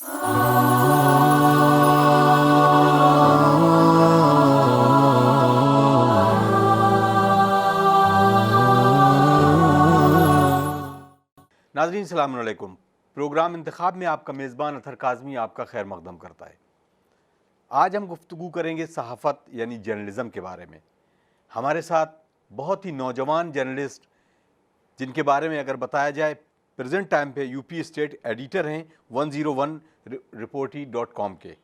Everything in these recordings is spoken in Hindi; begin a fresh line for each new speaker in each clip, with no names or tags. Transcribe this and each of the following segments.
नाज़रीन सलाम अलैकुम। प्रोग्राम इंतखाब में आपका मेज़बान अतहर काज़मी आपका खैर मकदम करता है। आज हम गुफ्तगू करेंगे सहाफ़त यानी जर्नलिज़म के बारे में। हमारे साथ बहुत ही नौजवान जर्नलिस्ट, जिनके बारे में अगर बताया जाए प्रेजेंट टाइम पे यूपी स्टेट एडिटर हैं 101 रिपोर्टी.com के,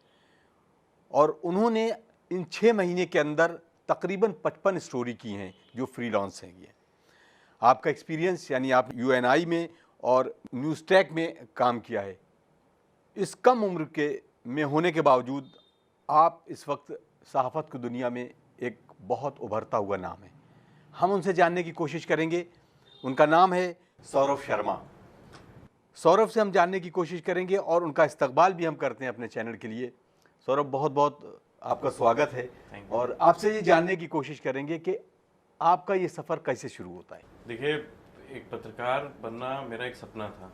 और उन्होंने इन 6 महीने के अंदर तकरीबन 55 स्टोरी की हैं जो फ्रीलांस हैं। ये आपका एक्सपीरियंस यानी आप यूएनआई में और न्यूज़ ट्रैक में काम किया है। इस कम उम्र के में होने के बावजूद आप इस वक्त सहाफ़त की दुनिया में एक बहुत उभरता हुआ नाम है। हम उनसे जानने की कोशिश करेंगे। उनका नाम है सौरभ शर्मा। सौरभ से हम जानने की कोशिश करेंगे और उनका इस्तकबाल भी हम करते हैं अपने चैनल के लिए। सौरभ, बहुत बहुत आपका स्वागत है और आपसे ये जानने की कोशिश करेंगे कि आपका ये सफ़र कैसे शुरू होता है।
देखिए, एक पत्रकार बनना मेरा एक सपना था।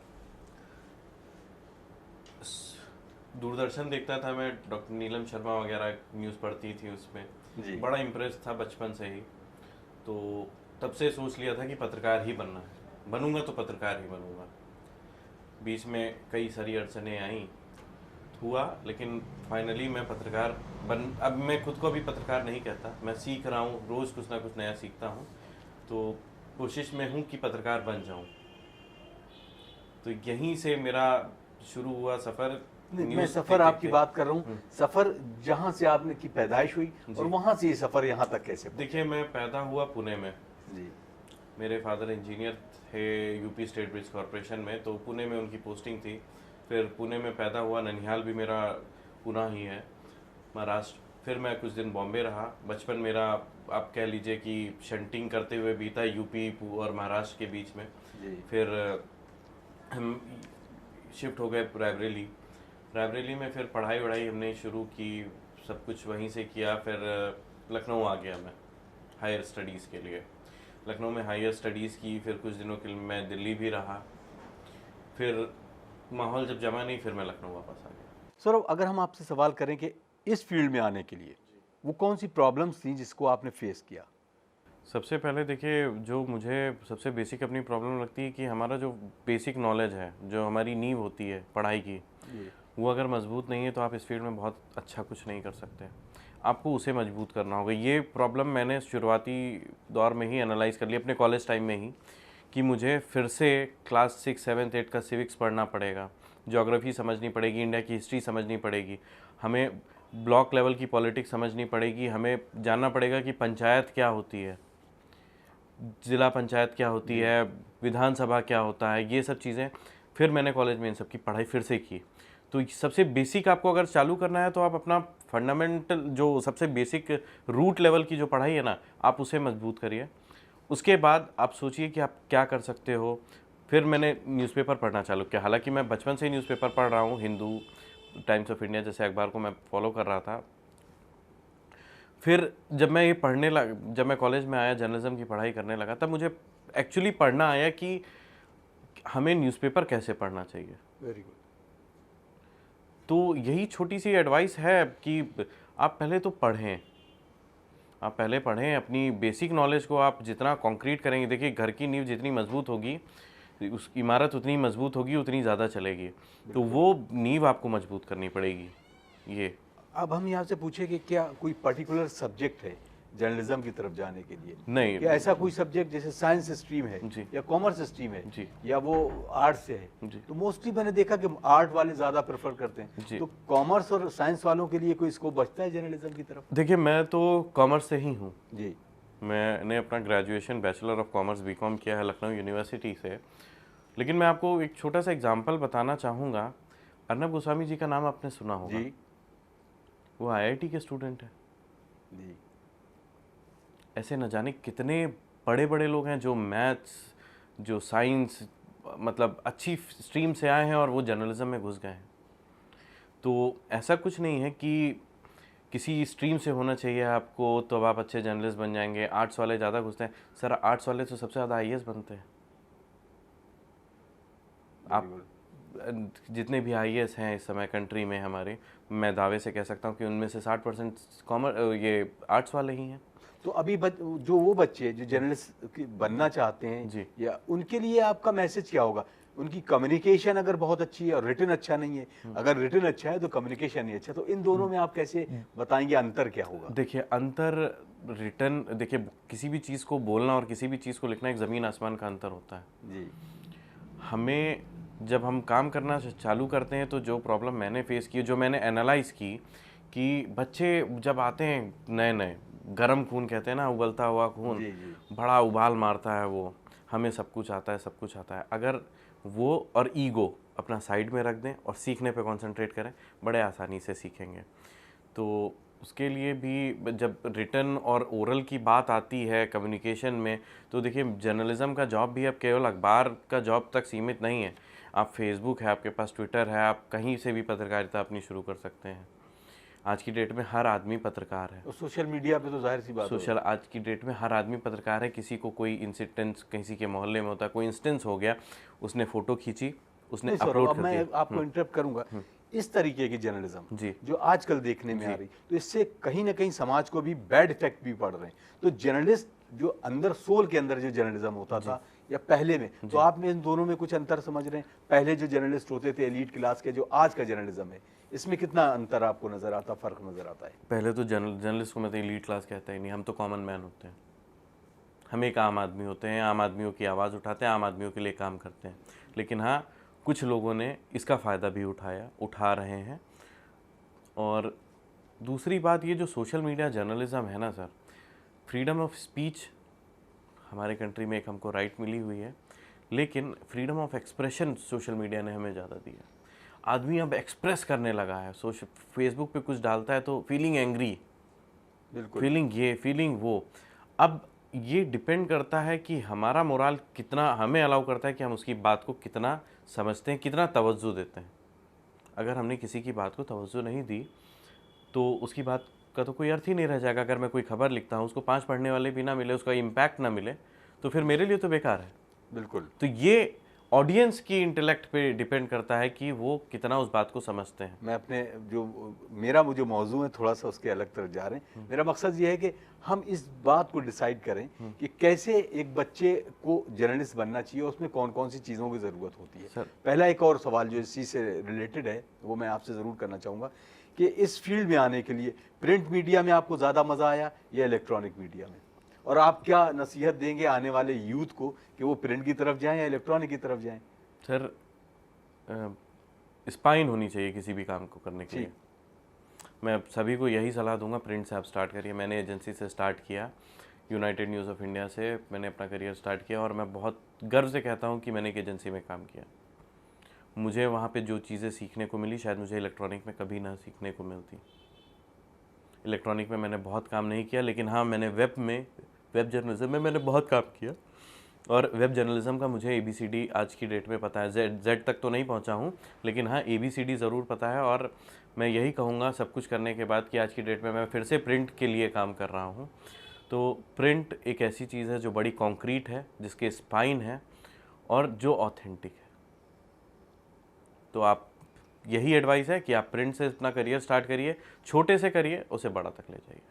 दूरदर्शन देखता था मैं, डॉक्टर नीलम शर्मा वगैरह न्यूज़ पढ़ती थी, उसमें बड़ा इम्प्रेस था बचपन से ही। तो तब से सोच लिया था कि पत्रकार ही बनना है, बनूंगा तो पत्रकार ही बनूंगा। बीच में कई सारी अड़चनें आई, हुआ, लेकिन फाइनली मैं पत्रकार अब मैं खुद को अभी पत्रकार नहीं कहता, मैं सीख रहा हूँ, रोज़ कुछ ना कुछ नया सीखता हूँ। तो कोशिश में हूँ कि पत्रकार बन जाऊँ। तो यहीं से मेरा शुरू हुआ सफ़र।
मैं सफ़र आपकी बात कर रहा हूँ, सफ़र जहाँ से आपने की पैदाइश हुई और वहाँ से ये सफ़र यहाँ तक कैसे?
देखिए, मैं पैदा हुआ पुणे में
जी।
मेरे फादर इंजीनियर थे यूपी स्टेट ब्रिज कॉरपोरेशन में, तो पुणे में उनकी पोस्टिंग थी। फिर पुणे में पैदा हुआ, ननिहाल भी मेरा पुणे ही है, महाराष्ट्र। फिर मैं कुछ दिन बॉम्बे रहा। बचपन मेरा आप कह लीजिए कि शंटिंग करते हुए बीता यूपी और महाराष्ट्र के बीच में। फिर हम शिफ्ट हो गए रायबरेली में। फिर पढ़ाई वढ़ाई हमने शुरू की, सब कुछ वहीं से किया। फिर लखनऊ आ गया मैं हायर स्टडीज़ के लिए। लखनऊ में हायर स्टडीज़ की, फिर कुछ दिनों के लिए मैं दिल्ली भी रहा। फिर माहौल जब जमा नहीं, फिर मैं लखनऊ वापस आ गया।
सौरभ, अगर हम आपसे सवाल करें कि इस फील्ड में आने के लिए वो कौन सी प्रॉब्लम्स थी जिसको आपने फेस किया?
सबसे पहले देखिए, जो मुझे सबसे बेसिक अपनी प्रॉब्लम लगती है कि हमारा जो बेसिक नॉलेज है, जो हमारी नींव होती है पढ़ाई की, वो अगर मजबूत नहीं है तो आप इस फील्ड में बहुत अच्छा कुछ नहीं कर सकते। आपको उसे मजबूत करना होगा। ये प्रॉब्लम मैंने शुरुआती दौर में ही एनालाइज कर लिया, अपने कॉलेज टाइम में ही, कि मुझे फिर से क्लास 6, 7, 8 का सिविक्स पढ़ना पड़ेगा, ज्योग्राफी समझनी पड़ेगी, इंडिया की हिस्ट्री समझनी पड़ेगी, हमें ब्लॉक लेवल की पॉलिटिक्स समझनी पड़ेगी, हमें जानना पड़ेगा कि पंचायत क्या होती है, ज़िला पंचायत क्या होती है, विधानसभा क्या होता है, ये सब चीज़ें। फिर मैंने कॉलेज में इन सब की पढ़ाई फिर से की। तो सबसे बेसिक आपको अगर चालू करना है तो आप अपना फंडामेंटल जो सबसे बेसिक रूट लेवल की जो पढ़ाई है ना, आप उसे मजबूत करिए। उसके बाद आप सोचिए कि आप क्या कर सकते हो। फिर मैंने न्यूज़पेपर पढ़ना चालू किया। हालांकि मैं बचपन से ही न्यूज़पेपर पढ़ रहा हूँ, हिंदू, टाइम्स ऑफ इंडिया जैसे अखबार को मैं फॉलो कर रहा था। फिर जब मैं कॉलेज में आया, जर्नलिज्म की पढ़ाई करने लगा, तब मुझे एक्चुअली पढ़ना आया कि हमें न्यूज़पेपर कैसे पढ़ना चाहिए।
Very good.
तो यही छोटी सी एडवाइस है कि आप पहले तो पढ़ें, आप पहले पढ़ें। अपनी बेसिक नॉलेज को आप जितना कंक्रीट करेंगे, देखिए घर की नींव जितनी मजबूत होगी, उस इमारत उतनी मजबूत होगी, उतनी ज़्यादा चलेगी। तो वो नींव आपको मजबूत करनी पड़ेगी। ये
अब हम यहाँ से पूछे कि क्या कोई पर्टिकुलर सब्जेक्ट है जर्नलिज्म की तरफ जाने के लिए?
नहीं,
क्या ऐसा कोई सब्जेक्ट जैसे साइंस स्ट्रीम है
जी,
या कॉमर्स स्ट्रीम है
जी,
या वो आर्ट से है?
जी,
तो मोस्टली मैंने देखा कि आर्ट वाले ज़्यादा प्रेफर करते हैं।
जी।
तो कॉमर्स और साइंस वालों के लिए कोई स्कोप बचता है जर्नलिज्म की तरफ?
देखिए, मैं तो कॉमर्स से ही हूँ।
जी।
मैंने अपना graduation bachelor of commerce BCom किया है लखनऊ यूनिवर्सिटी से। लेकिन मैं आपको एक छोटा सा एग्जांपल बताना चाहूँगा। अर्नब गोस्वामी जी का नाम आपने सुना होगा।
जी।
वो आईआईटी के स्टूडेंट हैं।
जी।
ऐसे न जाने कितने बड़े बड़े लोग हैं जो मैथ्स, जो साइंस, मतलब अच्छी स्ट्रीम से आए हैं और वो जर्नलिज्म में घुस गए हैं। तो ऐसा कुछ नहीं है कि किसी स्ट्रीम से होना चाहिए आपको तो अब आप अच्छे जर्नलिस्ट बन जाएंगे। आर्ट्स वाले ज़्यादा घुसते हैं। सर, आर्ट्स वाले तो सबसे ज़्यादा आईएएस बनते हैं। आप जितने भी आईएएस हैं इस समय कंट्री में हमारे, मैं दावे से कह सकता हूँ कि उनमें से 60% ये आर्ट्स वाले ही हैं।
तो अभी जो वो बच्चे जो जर्नलिस्ट बनना चाहते हैं,
जी।
या उनके लिए आपका मैसेज क्या होगा? उनकी कम्युनिकेशन अगर बहुत अच्छी है और रिटन अच्छा नहीं है, अगर रिटन अच्छा है तो कम्युनिकेशन नहीं अच्छा, तो इन दोनों में आप कैसे बताएंगे अंतर क्या होगा?
देखिए अंतर रिटर्न, देखिए किसी भी चीज़ को बोलना और किसी भी चीज़ को लिखना एक ज़मीन आसमान का अंतर होता है।
जी।
हमें जब हम काम करना चालू करते हैं तो जो प्रॉब्लम मैंने फेस की, जो मैंने एनालाइज की, कि बच्चे जब आते हैं नए नए, गरम खून कहते हैं ना, उबलता हुआ खून,
जी। जी।
बड़ा उबाल मारता है वो, हमें सब कुछ आता है, सब कुछ आता है। अगर वो और ईगो अपना साइड में रख दें और सीखने पे कंसंट्रेट करें, बड़े आसानी से सीखेंगे। तो उसके लिए भी जब रिटन और ओरल की बात आती है कम्युनिकेशन में, तो देखिए जर्नलिज्म का जॉब भी अब केवल अखबार का जॉब तक सीमित नहीं है। आप फेसबुक है, आपके पास ट्विटर है, आप कहीं से भी पत्रकारिता अपनी शुरू कर सकते हैं। आज की डेट में हर आदमी पत्रकार है।
और सोशल मीडिया पे तो जाहिर सी बात है।
आज की डेट में हर आदमी पत्रकार है। किसी को कोई इंसिडेंस किसी के मोहल्ले में होता है, कोई इंस्टेंस हो गया, उसने फ़ोटो खींची, उसने
नहीं सौरभ,
अपलोड
अब
कर
मैं
दिया।
आपको इंटरप्ट करूंगा। इस तरीके की जर्नलिज्म
जी।
जो आजकल देखने में
जी।
आ रही, तो इससे कहीं ना कहीं समाज को भी बैड इफेक्ट भी पड़ रहे हैं। तो जर्नलिस्ट जो अंदर सोल के अंदर जो जर्नलिज्म होता था या पहले में, तो आप में इन दोनों में कुछ अंतर समझ रहे हैं? पहले जो जर्नलिस्ट होते थे एलीट क्लास के, जो आज का जर्नलिज्म है, इसमें कितना अंतर आपको नजर आता, फर्क नजर आता है?
पहले तो जर्नलिस्ट को मैं तो एलीट क्लास कहता ही नहीं, हम तो कॉमन मैन होते हैं। हम एक आम आदमी होते हैं, आम आदमियों की आवाज़ उठाते हैं, आम आदमियों के लिए काम करते हैं। लेकिन हाँ, कुछ लोगों ने इसका फ़ायदा भी उठा रहे हैं। और दूसरी बात, ये जो सोशल मीडिया जर्नलिज्म है ना सर, फ्रीडम ऑफ स्पीच हमारे कंट्री में एक हमको राइट मिली हुई है, लेकिन freedom of expression social media ने हमें ज़्यादा दिया। आदमी अब एक्सप्रेस करने लगा है, फेसबुक पे कुछ डालता है तो फीलिंग एंग्री,
बिल्कुल।
फीलिंग ये, फीलिंग वो। अब ये डिपेंड करता है कि हमारा मोराल कितना हमें अलाउ करता है कि हम उसकी बात को कितना समझते हैं, कितना तवज्जो देते हैं। अगर हमने किसी की बात को तवज्जो नहीं दी तो उसकी बात का तो कोई अर्थ ही नहीं रह जाएगा। अगर मैं कोई खबर लिखता हूँ, उसको 5 पढ़ने वाले भी ना मिले, उसका इम्पैक्ट ना मिले, तो फिर मेरे लिए तो बेकार है।
बिल्कुल।
तो ये ऑडियंस की इंटेलेक्ट पे डिपेंड करता है कि वो कितना उस बात को समझते हैं।
मैं अपने मेरा जो मौजू है थोड़ा सा उसके अलग तरफ जा रहे हैं। मेरा मकसद ये है कि हम इस बात को डिसाइड करें कि कैसे एक बच्चे को जर्नलिस्ट बनना चाहिए, उसमें कौन कौन सी चीज़ों की ज़रूरत होती है।
सर,
पहला एक और सवाल जो इसी से रिलेटेड है, वो मैं आपसे ज़रूर करना चाहूँगा कि इस फील्ड में आने के लिए प्रिंट मीडिया में आपको ज़्यादा मज़ा आया या इलेक्ट्रॉनिक मीडिया में? और आप क्या नसीहत देंगे आने वाले यूथ को कि वो प्रिंट की तरफ जाएं या इलेक्ट्रॉनिक की तरफ जाएं?
सर, स्पाइन होनी चाहिए किसी भी काम को करने के लिए। मैं सभी को यही सलाह दूंगा, प्रिंट से आप स्टार्ट करिए। मैंने एजेंसी से स्टार्ट किया, यूनाइटेड न्यूज़ ऑफ इंडिया से मैंने अपना करियर स्टार्ट किया, और मैं बहुत गर्व से कहता हूँ कि मैंने एक एजेंसी में काम किया। मुझे वहाँ पे जो चीज़ें सीखने को मिली, शायद मुझे इलेक्ट्रॉनिक में कभी ना सीखने को मिलती। इलेक्ट्रॉनिक में मैंने बहुत काम नहीं किया, लेकिन हाँ, मैंने वेब जर्नलिज्म में मैंने बहुत काम किया। और वेब जर्नलिज्म का मुझे ABCD आज की डेट में पता है। जेड तक तो नहीं पहुंचा हूं, लेकिन हाँ ABCD ज़रूर पता है। और मैं यही कहूँगा सब कुछ करने के बाद कि आज की डेट में मैं फिर से प्रिंट के लिए काम कर रहा हूँ। तो प्रिंट एक ऐसी चीज़ है जो बड़ी कॉन्क्रीट है, जिसके स्पाइन है और जो ऑथेंटिक है। तो आप, यही एडवाइस है कि आप प्रिंट से अपना करियर स्टार्ट करिए, छोटे से करिए, उसे बड़ा तक ले जाइए।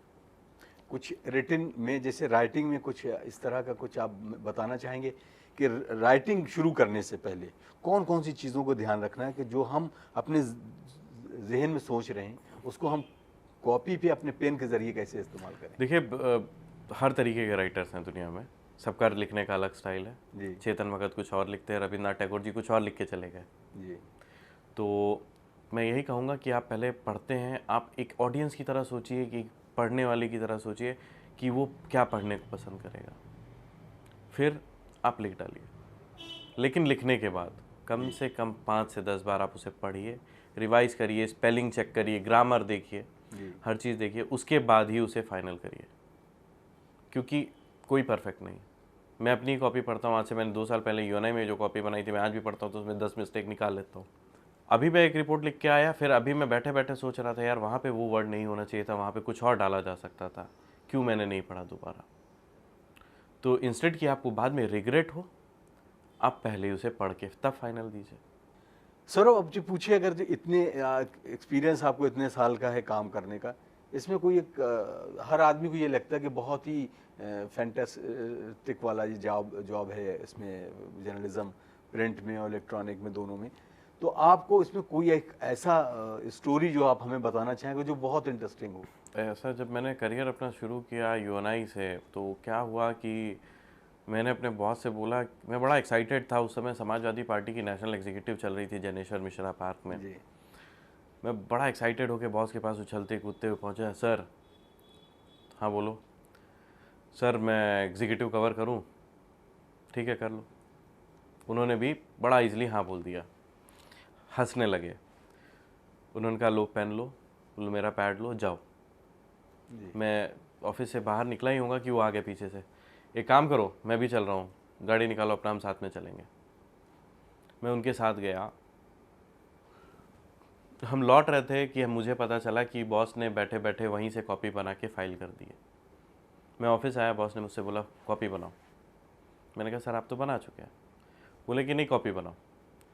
कुछ रिटिन में, जैसे राइटिंग में कुछ इस तरह का कुछ आप बताना चाहेंगे कि राइटिंग शुरू करने से पहले कौन कौन सी चीज़ों को ध्यान रखना है कि जो हम अपने जहन में सोच रहे हैं उसको हम कॉपी पे अपने पेन के जरिए कैसे इस्तेमाल करें?
देखिए, हर तरीके के राइटर्स हैं दुनिया में, सबका लिखने का अलग स्टाइल है।
जी।
चेतन भगत कुछ और लिखते हैं, रविन्द्रनाथ टैगोर जी कुछ और लिख के चले गए।
जी।
तो मैं यही कहूँगा कि आप पहले पढ़ते हैं, आप एक ऑडियंस की तरह सोचिए, कि पढ़ने वाले की तरह सोचिए कि वो क्या पढ़ने को पसंद करेगा, फिर आप लिख डालिए। लेकिन लिखने के बाद कम से कम 5 से 10 बार आप उसे पढ़िए, रिवाइज करिए, स्पेलिंग चेक करिए, ग्रामर देखिए, हर चीज़ देखिए, उसके बाद ही उसे फाइनल करिए। क्योंकि कोई परफेक्ट नहीं। मैं अपनी कॉपी पढ़ता हूँ, आज से मैंने 2 साल पहले UNI में जो कॉपी बनाई थी, मैं आज भी पढ़ता हूँ तो उसमें 10 मिस्टेक निकाल लेता हूँ। अभी मैं एक रिपोर्ट लिख के आया, फिर अभी मैं बैठे बैठे सोच रहा था, यार वहाँ पे वो वर्ड नहीं होना चाहिए था, वहाँ पे कुछ और डाला जा सकता था, क्यों मैंने नहीं पढ़ा दोबारा। तो इंस्टेड कि आपको बाद में रिग्रेट हो, आप पहले ही उसे पढ़ के तब फाइनल दीजिए।
सर अब जो पूछिए, अगर जो इतने एक्सपीरियंस आपको इतने साल का है काम करने का, इसमें कोई एक हर आदमी को ये लगता है कि बहुत ही फैंटास्टिक वाला ये जॉब है इसमें, जर्नलिज्म प्रिंट में और इलेक्ट्रॉनिक में दोनों में। तो आपको इसमें कोई एक ऐसा स्टोरी जो आप हमें बताना चाहेंगे जो बहुत इंटरेस्टिंग हो?
ऐसा जब मैंने करियर अपना शुरू किया यूएनआई से, तो क्या हुआ कि मैंने अपने बॉस से बोला, मैं बड़ा एक्साइटेड था उस समय, समाजवादी पार्टी की नेशनल एग्जीक्यूटिव चल रही थी जनेश्वर मिश्रा पार्क में।
जी।
मैं बड़ा एक्साइटेड होकर बॉस के पास उछलते कूदते हुए पहुंचा, सर। हाँ बोलो। सर मैं एग्जीक्यूटिव कवर करूं? ठीक है कर लो। उन्होंने भी बड़ा इजीली हाँ बोल दिया, हंसने लगे। उन्होंने कहा लो पेन लो, मेरा पैड लो, जाओ। मैं ऑफिस से बाहर निकला ही होगा कि वो आ गए पीछे से, एक काम करो मैं भी चल रहा हूँ, गाड़ी निकालो अपना, हम साथ में चलेंगे। मैं उनके साथ गया। हम लौट रहे थे कि मुझे पता चला कि बॉस ने बैठे बैठे वहीं से कॉपी बना के फाइल कर दी है। मैं ऑफिस आया, बॉस ने मुझसे बोला कॉपी बनाओ। मैंने कहा सर आप तो बना चुके हैं। बोले कि नहीं कॉपी बनाओ।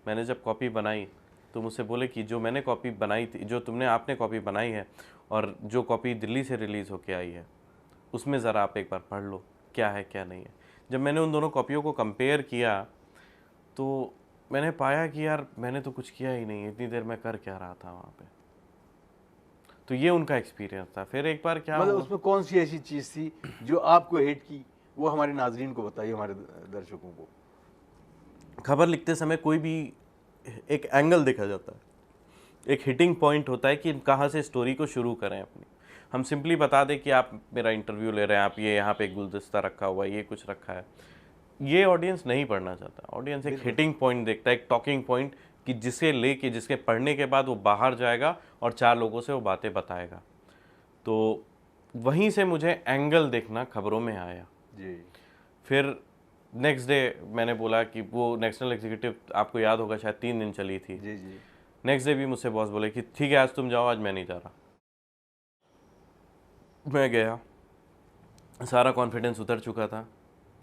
मैंने जब कॉपी बनाई तो मुझसे बोले कि जो मैंने कॉपी बनाई थी, जो आपने कॉपी बनाई है और जो कॉपी दिल्ली से रिलीज़ होके आई है, उसमें ज़रा आप एक बार पढ़ लो क्या है क्या नहीं है। जब मैंने उन दोनों कॉपियों को कंपेयर किया तो मैंने पाया कि यार मैंने तो कुछ किया ही नहीं, इतनी देर मैं कर क्या रहा था वहाँ पे। तो ये उनका एक्सपीरियंस था। फिर एक बार क्या
मतलब
हुआ,
उसमें कौन सी ऐसी चीज़ थी जो आपको हेट की, वो हमारे नाजरीन को बताइए, हमारे दर्शकों को।
खबर लिखते समय कोई भी एक एंगल देखा जाता है, एक हिटिंग पॉइंट होता है कि कहाँ से स्टोरी को शुरू करें अपनी। हम सिंपली बता दें कि आप मेरा इंटरव्यू ले रहे हैं, आप ये यहाँ पे एक गुलदस्ता रखा हुआ है, ये कुछ रखा है, ये ऑडियंस नहीं पढ़ना चाहता। ऑडियंस एक हिटिंग पॉइंट देखता है, एक टॉकिंग पॉइंट, कि जिसे लेके, जिसके पढ़ने के बाद वो बाहर जाएगा और 4 लोगों से वो बातें बताएगा। तो वहीं से मुझे एंगल देखना खबरों में आया।
जी।
फिर नेक्स्ट डे मैंने बोला कि वो नेशनल एग्जीक्यूटिव आपको याद होगा शायद 3 दिन चली थी।
जी जी।
नेक्स्ट डे भी मुझसे बॉस बोले कि ठीक है आज तुम जाओ, आज मैं नहीं जा रहा। मैं गया, सारा कॉन्फिडेंस उतर चुका था,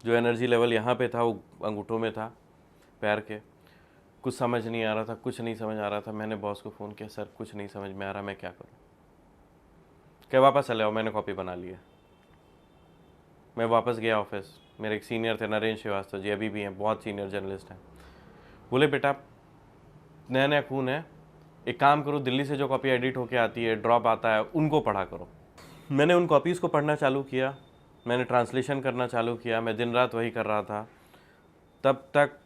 जो एनर्जी लेवल यहाँ पे था वो अंगूठों में था, पैर के। कुछ समझ नहीं आ रहा था, कुछ नहीं समझ आ रहा था। मैंने बॉस को फ़ोन किया, सर कुछ नहीं समझ में आ रहा, मैं क्या करूँ? क्या वापस चले आओ, मैंने कॉपी बना ली है। मैं वापस गया ऑफिस। मेरे एक सीनियर थे नरेंद्र श्रीवास्तव जी, अभी भी हैं, बहुत सीनियर जर्नलिस्ट हैं। बोले बेटा नया नया खून है, एक काम करो, दिल्ली से जो कॉपी एडिट होके आती है, ड्रॉप आता है, उनको पढ़ा करो। मैंने उन कॉपीज़ को पढ़ना चालू किया, मैंने ट्रांसलेशन करना चालू किया, मैं दिन रात वही कर रहा था। तब तक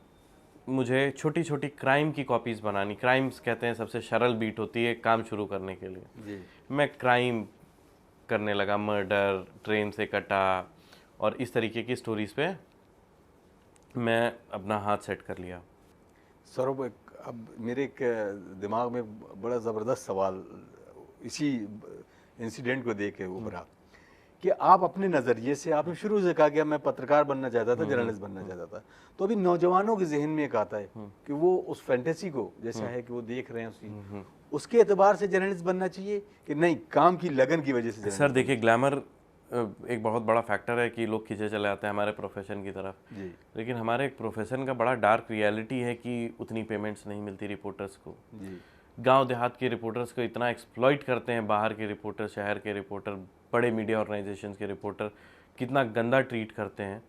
मुझे छोटी छोटी क्राइम की कॉपीज़ बनानी, क्राइम्स कहते हैं सबसे सरल बीट होती है काम शुरू करने के लिए।
जी।
मैं क्राइम करने लगा, मर्डर, ट्रेन से कटा और इस तरीके की स्टोरीज़ पे मैं अपना हाथ सेट कर लिया।
सौरभ, अब मेरे एक दिमाग में बड़ा ज़बरदस्त सवाल इसी इंसिडेंट को देख के उभरा कि आप अपने नज़रिए से, आपने शुरू से कहा कि मैं पत्रकार बनना चाहता था, जर्नलिस्ट बनना चाहता था। तो अभी नौजवानों के जहन में एक आता है कि वो उस फैंटेसी को जैसा है कि वो देख रहे हैं उसके एतबार से जर्नलिस्ट बनना चाहिए कि नहीं काम की लगन की वजह से?
सर देखिए, ग्लैमर एक बहुत बड़ा फैक्टर है कि लोग खींचे चले आते हैं हमारे प्रोफेशन की तरफ
जी।
लेकिन हमारे एक प्रोफेशन का बड़ा डार्क रियलिटी है कि उतनी पेमेंट्स नहीं मिलती रिपोर्टर्स को।
जी।
गांव देहात के रिपोर्टर्स को इतना एक्सप्लॉइट करते हैं बाहर के रिपोर्टर, शहर के रिपोर्टर, बड़े मीडिया ऑर्गेनाइजेशंस के रिपोर्टर कितना गंदा ट्रीट करते हैं।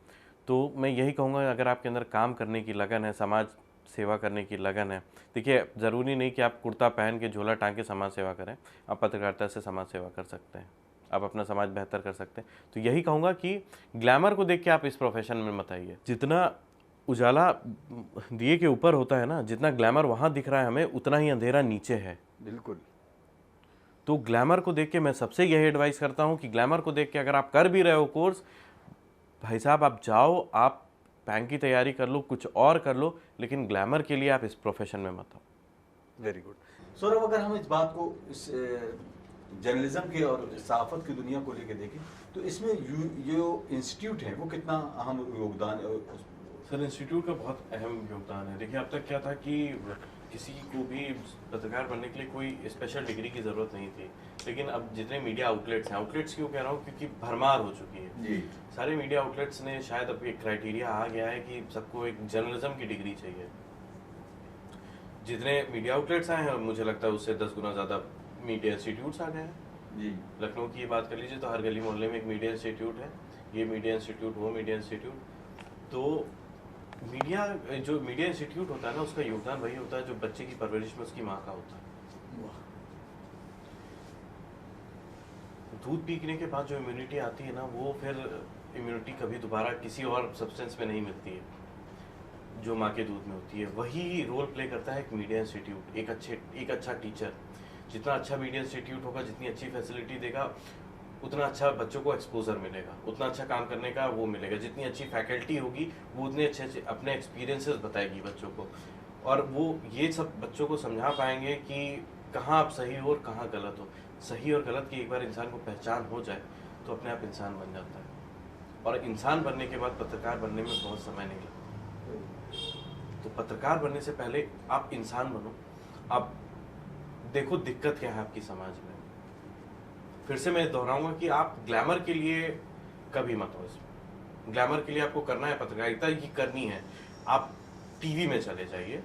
तो मैं यही कहूँगा, अगर आपके अंदर काम करने की लगन है, समाज सेवा करने की लगन है, देखिए ज़रूरी नहीं कि आप कुर्ता पहन के झोला टांग के समाज सेवा करें, आप पत्रकारिता से समाज सेवा कर सकते हैं, आप अपना समाज बेहतर कर सकते हैं। तो यही कहूँगा कि ग्लैमर को देख के आप इस प्रोफेशन में मत आइए। जितना उजाला दिए के ऊपर होता है ना, जितना ग्लैमर वहाँ दिख रहा है हमें, उतना ही अंधेरा नीचे है।
बिल्कुल।
तो ग्लैमर को देख के मैं सबसे यही एडवाइस करता हूँ कि ग्लैमर को देख के अगर आप कर भी रहे हो कोर्स, भाई साहब आप जाओ, आप बैंक की तैयारी कर लो, कुछ और कर लो, लेकिन ग्लैमर के लिए आप इस प्रोफेशन में मत आओ।
Very good. सौरभ, अगर हम इस बात को इस जर्नलिज्म के और सहाफ़त की दुनिया को लेकर देखें तो इसमें जो इंस्टीट्यूट है वो कितना अहम योगदान
सर इंस्टीट्यूट का बहुत अहम योगदान है। देखिए अब तक क्या था कि किसी को भी पत्रकार बनने के लिए कोई स्पेशल डिग्री की ज़रूरत नहीं थी, लेकिन अब जितने मीडिया आउटलेट्स हैं, आउटलेट्स क्यों कह रहा हूँ क्योंकि भरमार हो चुकी है
जी।
सारे मीडिया आउटलेट्स ने शायद अब एक क्राइटेरिया आ गया है कि सबको एक जर्नलिज्म की डिग्री चाहिए। जितने मीडिया आउटलेट्स आए हैं मुझे लगता है उससे 10 गुना ज़्यादा मीडिया इंस्टीट्यूट्स आ गए हैं।
जी।
लखनऊ की बात कर लीजिए तो हर गली मोहल्ले में एक मीडिया इंस्टीट्यूट है, ये मीडिया इंस्टीट्यूट, वो मीडिया इंस्टीट्यूट। तो मीडिया, जो मीडिया इंस्टीट्यूट होता है ना, उसका योगदान वही होता है जो बच्चे की परवरिश में उसकी माँ का होता है। दूध पीने के बाद जो इम्यूनिटी आती है ना, वो फिर इम्यूनिटी कभी दोबारा किसी और सब्सटेंस में नहीं मिलती है जो माँ के दूध में होती है। वही रोल प्ले करता है एक मीडिया इंस्टीट्यूट, एक अच्छा टीचर। जितना अच्छा मीडिया इंस्टीट्यूट होगा, जितनी अच्छी फैसिलिटी देगा, उतना अच्छा बच्चों को एक्सपोजर मिलेगा, उतना अच्छा काम करने का वो मिलेगा। जितनी अच्छी फैकल्टी होगी वो उतने अच्छे अच्छे अपने एक्सपीरियंसेस बताएगी बच्चों को, और वो ये सब बच्चों को समझा पाएंगे कि कहाँ आप सही हो और कहाँ गलत हो। सही और गलत की एक बार इंसान को पहचान हो जाए तो अपने आप इंसान बन जाता है, और इंसान बनने के बाद पत्रकार बनने में बहुत समय नहीं लगता। तो पत्रकार बनने से पहले आप इंसान बनो। आप देखो दिक्कत क्या है आपकी समाज में। फिर से मैं दोहराऊंगा कि आप ग्लैमर के लिए कभी मत हो इसमें। ग्लैमर के लिए आपको करना है पत्रकारिता ही करनी है, आप टीवी में चले जाइए,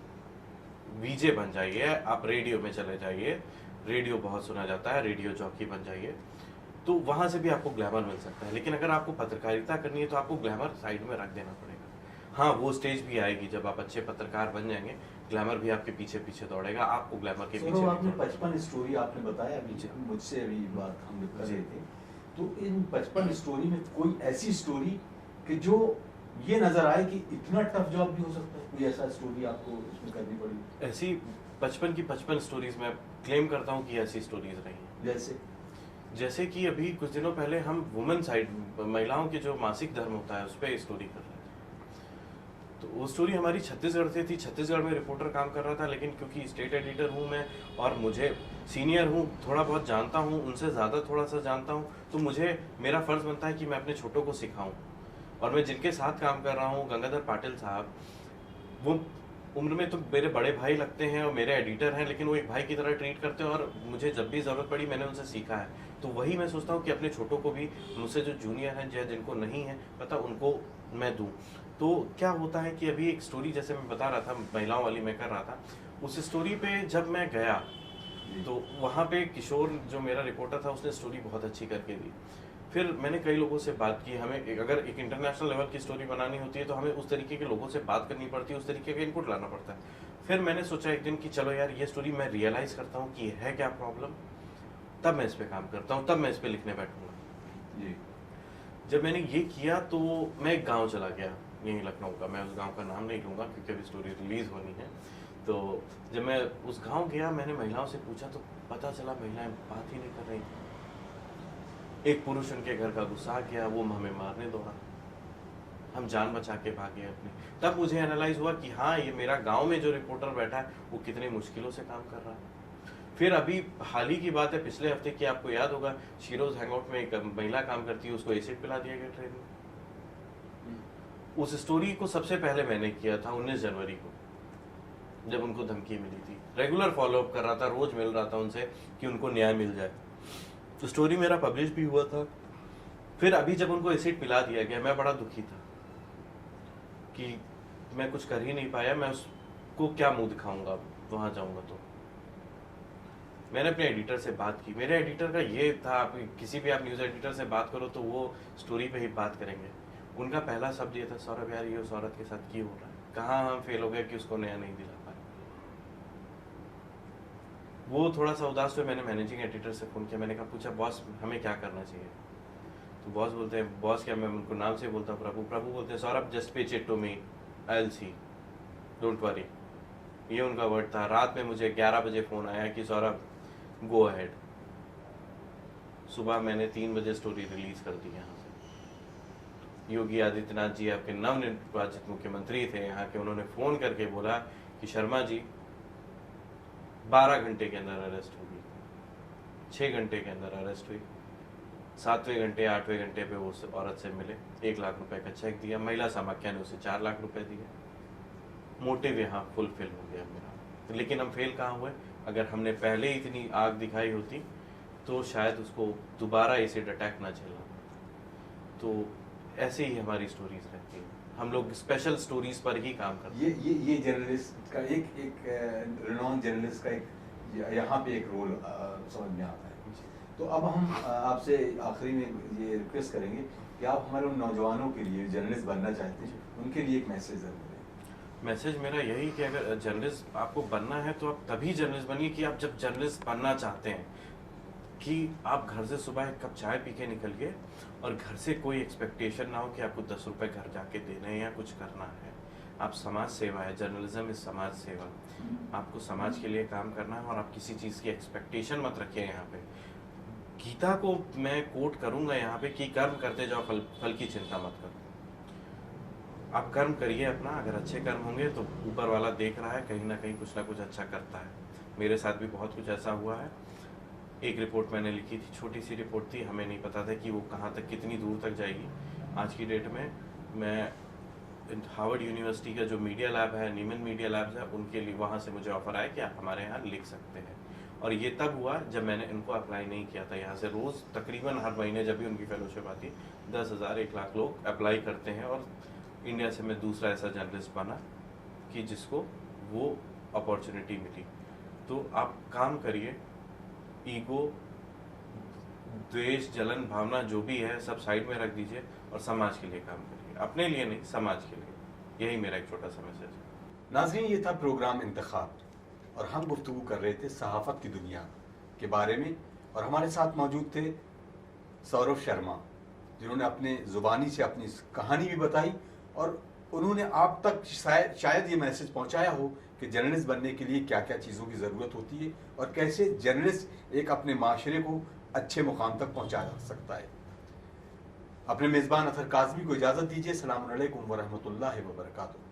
वीजे बन जाइए, आप रेडियो में चले जाइए, रेडियो बहुत सुना जाता है, रेडियो जॉकी बन जाइए, तो वहां से भी आपको ग्लैमर मिल सकता है। लेकिन अगर आपको पत्रकारिता करनी है तो आपको ग्लैमर साइड में रख देना पड़ेगा। हाँ, वो स्टेज भी आएगी जब आप अच्छे पत्रकार बन जाएंगे, ग्लैमर भी आपके पीछे पीछे दौड़ेगा, आपको ग्लैमर के पीछे
आपने 55 स्टोरी आपने बताया अभी मुझसे अभी बात हम लोग कर रहे थे, तो इन 55 स्टोरी में कोई ऐसी स्टोरी कि जो ये नजर आए कि इतना टफ जॉब भी हो सकता है, कोई ऐसा स्टोरी आपको इसमें करनी पड़ी?
ऐसी 55 की 55 स्टोरीज मैं क्लेम करता हूँ कि ऐसी स्टोरीज रही। जैसे कि अभी कुछ दिनों पहले हम वुमेन साइड, महिलाओं के जो मासिक धर्म होता है उस पर स्टोरी कर रहे थे। तो वो स्टोरी हमारी छत्तीसगढ़ से थी। छत्तीसगढ़ में रिपोर्टर काम कर रहा था, लेकिन क्योंकि स्टेट एडिटर हूँ मैं और मुझे सीनियर हूँ, थोड़ा बहुत जानता हूँ, उनसे ज़्यादा थोड़ा सा जानता हूँ, तो मुझे मेरा फ़र्ज़ बनता है कि मैं अपने छोटों को सिखाऊँ। और मैं जिनके साथ काम कर रहा हूँ, गंगाधर पाटिल साहब, वो उम्र में तो मेरे बड़े भाई लगते हैं और मेरे एडिटर हैं, लेकिन वो एक भाई की तरह ट्रीट करते हैं, और मुझे जब भी ज़रूरत पड़ी मैंने उनसे सीखा है। तो वही मैं सोचता हूँ कि अपने छोटों को भी मुझसे जो जूनियर हैं, जो जिनको नहीं है पता, उनको मैं दूँ। तो क्या होता है कि अभी एक स्टोरी जैसे मैं बता रहा था, महिलाओं वाली मैं कर रहा था, उस स्टोरी पे जब मैं गया तो वहाँ पे किशोर जो मेरा रिपोर्टर था उसने स्टोरी बहुत अच्छी करके दी। फिर मैंने कई लोगों से बात की, हमें अगर एक इंटरनेशनल लेवल की स्टोरी बनानी होती है तो हमें उस तरीके के लोगों से बात करनी पड़ती है, उस तरीके का इनपुट लाना पड़ता है। फिर मैंने सोचा एक दिन कि चलो यार, ये स्टोरी मैं रियलाइज़ करता हूँ कि है क्या प्रॉब्लम, तब मैं इस पर काम करता हूँ, तब मैं इस पर लिखने बैठूँगा जी। जब मैंने ये किया तो मैं एक गाँव चला गया, यहीं लखनऊ का, मैं उस गांव का नाम नहीं लूँगा क्योंकि अभी स्टोरी रिलीज़ होनी है। तो जब मैं उस गांव गया, मैंने महिलाओं से पूछा तो पता चला महिलाएं बात ही नहीं कर रही थी। एक पुरुष उनके घर का गुस्सा गया, वो हमें मारने दौड़ा, हम जान बचा के भागे अपने। तब मुझे एनालाइज हुआ कि हाँ, ये मेरा गांव में जो रिपोर्टर बैठा है वो कितनी मुश्किलों से काम कर रहा है। फिर अभी हाल ही की बात है, पिछले हफ्ते की, आपको याद होगा, शीरोज हैंगआउट में एक महिला काम करती है, उसको एसिड पिला दिया गया ट्रेन में। उस स्टोरी को सबसे पहले मैंने किया था 19 जनवरी को, जब उनको धमकी मिली थी। रेगुलर फॉलोअप कर रहा था, रोज मिल रहा था उनसे कि उनको न्याय मिल जाए। तो स्टोरी मेरा पब्लिश भी हुआ था। फिर अभी जब उनको एसिड पिला दिया गया, मैं बड़ा दुखी था कि मैं कुछ कर ही नहीं पाया, मैं उसको क्या मुंह दिखाऊंगा वहां जाऊंगा। तो मैंने अपने एडिटर से बात की। मेरे एडिटर का ये था, आप किसी भी आप न्यूज़ एडिटर से बात करो तो वो स्टोरी पे ही बात करेंगे। उनका पहला शब्द ये था, सौरभ यार, ये उस औरत के साथ क्यों हो रहा है, कहाँ हम फेल हो गए कि उसको न्याय नहीं दिला पाए। वो थोड़ा सा उदास हुए। मैंने मैनेजिंग एडिटर से फ़ोन किया, मैंने कहा, पूछा बॉस हमें क्या करना चाहिए। तो बॉस बोलते हैं, बॉस क्या, मैं उनको नाम से बोलता हूँ, प्रभु बोलते हैं, Saurabh just pitch it to me, I will see, don't worry. ये उनका वर्ड था। रात में मुझे 11 बजे फ़ोन आया कि सौरभ गो अहेड। सुबह मैंने 3 बजे स्टोरी रिलीज़ कर दी यहाँ से। योगी आदित्यनाथ जी आपके नवनिर्वाचित मुख्यमंत्री थे यहाँ के, उन्होंने फ़ोन करके बोला कि शर्मा जी 12 घंटे के अंदर अरेस्ट होगी, 6 घंटे के अंदर अरेस्ट हुई, 7वें घंटे 8वें घंटे पे वो औरत से मिले, 1 लाख रुपए का चेक दिया, महिला समाख्या ने उसे 4 लाख रुपए दिए। मोटिव यहाँ फुलफिल हो गया मेरा। लेकिन हम फेल कहाँ हुए, अगर हमने पहले ही इतनी आग दिखाई होती तो शायद उसको दोबारा एसिड अटैक ना झेलना। तो ऐसे ही हमारी स्टोरीज रहती हैं। हम लोग स्पेशल स्टोरीज पर ही काम करते हैं।
ये जर्नलिस्ट का एक रिनॉन जर्नलिस्ट का एक यहाँ पे एक रोल समझ में आता है। तो अब हम आपसे आखिरी में ये रिक्वेस्ट करेंगे कि आप हमारे उन नौजवानों के लिए जर्नलिस्ट बनना चाहते हैं, उनके लिए एक मैसेज ज़रूर दें।
मैसेज मेरा यही कि अगर जर्नलिस्ट आपको बनना है तो आप तभी जर्नलिस्ट बनिए कि आप जब जर्नलिस्ट बनना चाहते हैं, कि आप घर से सुबह एक कप चाय पी के निकलिए और घर से कोई एक्सपेक्टेशन ना हो कि आपको 10 रुपए घर जाके देने हैं या कुछ करना है। आप समाज सेवा है, जर्नलिज्म इज समाज सेवा। आपको समाज के लिए काम करना है और आप किसी चीज़ की एक्सपेक्टेशन मत रखिए। यहाँ पे गीता को मैं कोट करूंगा यहाँ पे कि कर्म करते जाओ, फल की चिंता मत करो। आप कर्म करिए अपना, अगर अच्छे कर्म होंगे तो ऊपर वाला देख रहा है, कहीं ना कहीं कुछ ना कुछ अच्छा करता है। मेरे साथ भी बहुत कुछ ऐसा हुआ है। एक रिपोर्ट मैंने लिखी थी, छोटी सी रिपोर्ट थी, हमें नहीं पता था कि वो कहाँ तक कितनी दूर तक जाएगी। आज की डेट में मैं हार्वर्ड यूनिवर्सिटी का जो मीडिया लैब है, नीमन मीडिया लैब्स है, उनके लिए वहाँ से मुझे ऑफर आया कि आप हमारे यहाँ लिख सकते हैं। और ये तब हुआ जब मैंने इनको अप्लाई नहीं किया था। यहाँ से रोज़ तकरीबन हर महीने जब भी उनकी फेलोशिप आती है 10,000 1 लाख लोग अप्लाई करते हैं। और इंडिया से मैं दूसरा ऐसा जर्नलिस्ट बना कि जिसको वो अपॉर्चुनिटी मिली। तो आप काम करिए, ईगो, द्वेष, जलन भावना जो भी है सब साइड में रख दीजिए और समाज के लिए काम करिए, अपने लिए नहीं, समाज के लिए। यही मेरा एक छोटा सा मैसेज है।
नाज़रीन, ये था प्रोग्राम इंतखाब और हम गुफ्तगू कर रहे थे सहाफ़त की दुनिया के बारे में। और हमारे साथ मौजूद थे सौरभ शर्मा, जिन्होंने अपने ज़ुबानी से अपनी कहानी भी बताई और उन्होंने आप तक शायद ये मैसेज पहुंचाया हो कि जर्नलिस्ट बनने के लिए क्या क्या चीज़ों की ज़रूरत होती है और कैसे जर्नलिस्ट एक अपने माशरे को अच्छे मुकाम तक पहुंचा सकता है। अपने मेज़बान अतहर काज़मी को इजाज़त दीजिए। अस्सलामु अलैकुम व रहमतुल्लाहि व बरकातुहू।